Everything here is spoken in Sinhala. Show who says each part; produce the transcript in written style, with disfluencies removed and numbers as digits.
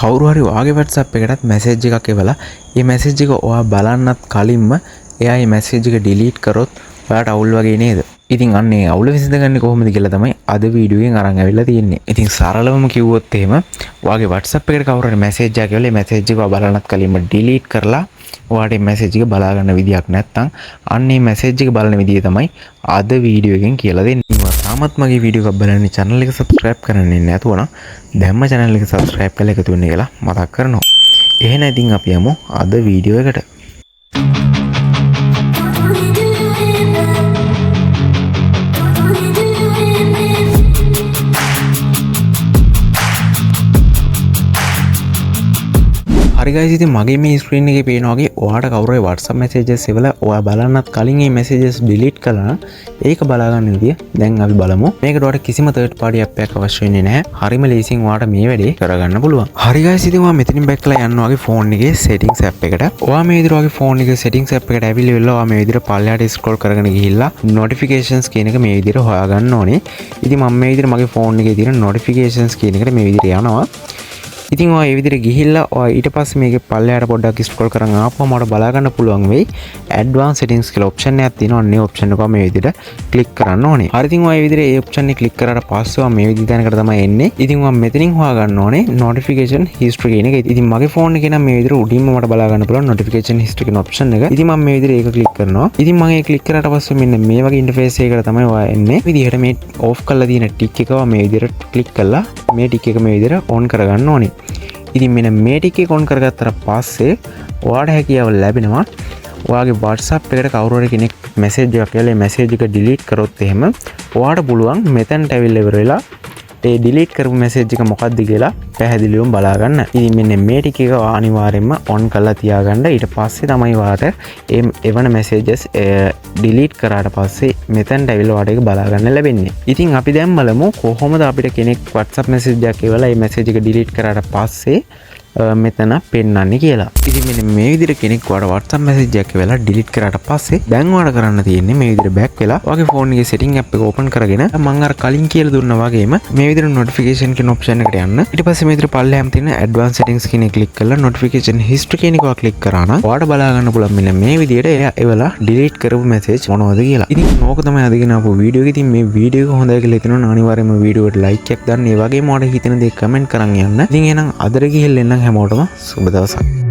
Speaker 1: කවුරු හරි ඔයාගේ WhatsApp එකටත් මැසේජ් එකක් එවලා ඒ මැසේජ් එක ඔයා බලන්නත් කලින්ම එයා මේ මැසේජ් එක ඩිලීට් කරොත් ඔයාට අවුල් වගේ නේද? ඉතින් අන්න ඒ අවුල විසඳගන්නේ කොහොමද කියලා තමයි අද වීඩියෝ එකෙන් අරන් අවිල්ලා තියෙන්නේ. ඉතින් සරලවම කිව්වොත් එහෙම ඔයාගේ WhatsApp එකට කවුරු හරි මැසේජ් එකක් එවලා ඒ මැසේජ් එක ඔයා බලන්නත් කලින්ම ඩිලීට් කරලා ඔයාට මේ මැසේජ් එක බලා ගන්න විදියක් නැත්නම් අන්න මේ මැසේජ් එක බලන විදිය තමයි අද වීඩියෝ එකෙන් කියලා දෙන්නේ. තාමත් මගේ වීඩියෝ එකක් බලන්නේ channel එක subscribe කරන්නේ නැතුව නම් දැම්ම channel එක subscribe කරලා එකතු වෙන්න කියලා මතක් කරනවා. එහෙනම් ඉතින් අපි යමු අද වීඩියෝ එකට. හරි guys, ඉතින් මගේ මේ ස්ක්‍රීන් එකේ පේනවා වගේ ඔයාට කවුරු හරි WhatsApp messages එවලා ඔයා බලන්නත් කලින් මේ messages delete කළා ඒක බලා ගන්න විදිය දැන් අපි බලමු. මේකට ඔයාට කිසිම third party app එකක් අවශ්‍ය වෙන්නේ නැහැ. හරිම ලේසියෙන් ඔයාට මේ වැඩේ කරගන්න පුළුවන්. හරි guys, ඉතින් ඔයා මෙතනින් back කරලා යන්න ඔයාගේ phone එකේ settings app එකට. ඔයා මේ විදිහට ඔයාගේ phone එකේ settings app එකට ඇවිල්ලා ඔයා මේ විදිහට පල්ලෙහාට scroll කරගෙන ගිහිල්ලා notifications කියන එක මේ විදිහට හොයාගන්න ඕනේ. ඉතින් මම මේ විදිහට මගේ phone එකේ තියෙන notifications කියන එකට මේ විදිහට යනවා. ඉතින් ඔය විදිහට ගිහිල්ලා ඔය ඊට පස්සේ මේකේ පල්ලෙහාට පොඩ්ඩක් ස්ක්‍රෝල් කරන් ආපුවම මට බලා ගන්න පුළුවන් වෙයි advanced settings කියලා option එකක් තියෙනවා. අන්නේ option එක මේ විදිහට click කරන්න ඕනේ. හරි, ඉතින් ඔය විදිහට ඒ option එක click කරාට පස්සේ මේ විදිහ දැනකට තමයි එන්නේ. ඉතින් මම මෙතනින් හොයා ගන්න ඕනේ notification history කියන එක. ඉතින් මගේ phone එකේ නම් මේ විදිහට උඩින්ම මට බලා ගන්න පුළුවන් notification history කියන option එක. ඉතින් මම මේ විදිහට ඒක click කරනවා. ඉතින් මම ඒක click කරාට පස්සේ මෙන්න මේ වගේ interface එකකට තමයි ඔයා එන්නේ. විදිහට මේ off කරලා තියෙන tick එක මේ විදිහට click කරලා මේ tick එක මේ විදිහට on කරගන්න ඕනේ. ඉතින් මෙන්න මේ ටික එක ඔන් කරගත්තට පස්සේ ඔයාට හැකියාව ලැබෙනවා ඔයාගේ WhatsApp එකට කවුරු හරි කෙනෙක් මැසේජ් එකක් කියලා ඒ මැසේජ් එක delete කරොත් එහෙම ඔයාට පුළුවන් මෙතනට ඇවිල්ලා ඉවර වෙලා ඒ delete කරපු message එක මොකක්ද කියලා පැහැදිලිවම බලා ගන්න. ඉතින් මෙන්න මේ ටික එක අනිවාර්යයෙන්ම on කරලා තියාගන්න. ඊට පස්සේ තමයි ඔයාට ඒ එවන messages delete කරාට පස්සේ මෙතනට ඇවිල්ලා ඔයාට ඒක බලා ගන්න ලැබෙන්නේ. ඉතින් අපි දැන් බලමු කොහොමද අපිට කෙනෙක් WhatsApp message එකක් එවලා ඒ message එක delete කරාට පස්සේ මෙතන පෙන්වන්නේ කියලා. ඉතින් මෙන්න මේ විදිහට කෙනෙක් ඔයාට WhatsApp message එකක් එවලා delete කරාට පස්සේ දැන් ඔයාට කරන්න තියෙන්නේ මේ විදිහට back වෙලා ඔයාගේ phone එකේ setting app එක open කරගෙන මම අර කලින් කියලා දුන්නා වගේම මේ විදිහට notification කියන option එකට යන්න. ඊට පස්සේ මේ විදිහට පල්ලෙහාම තියෙන advanced settings කියන එක click කරලා notification history කියන එක click කරා නම් ඔයාට බලා ගන්න පුළුවන් මෙන්න මේ විදිහට එයා එවලා delete කරපු message මොනවද කියලා. ඉතින් ඕක තමයි අදගෙන ආපු වීඩියෝ එක. ඉතින් මේ වීඩියෝ එක හොඳයි කියලා හිතනවා අනිවාර්යයෙන්ම වීඩියෝ එකට like එකක් දාන්න. ඒ වගේම ඔයාලට හිතෙන දේ comment කරන් යන්න. ඉතින් එහෙනම් අදට ගිහිල්ලා එන්න හැමෝටම සුබ දවසක්.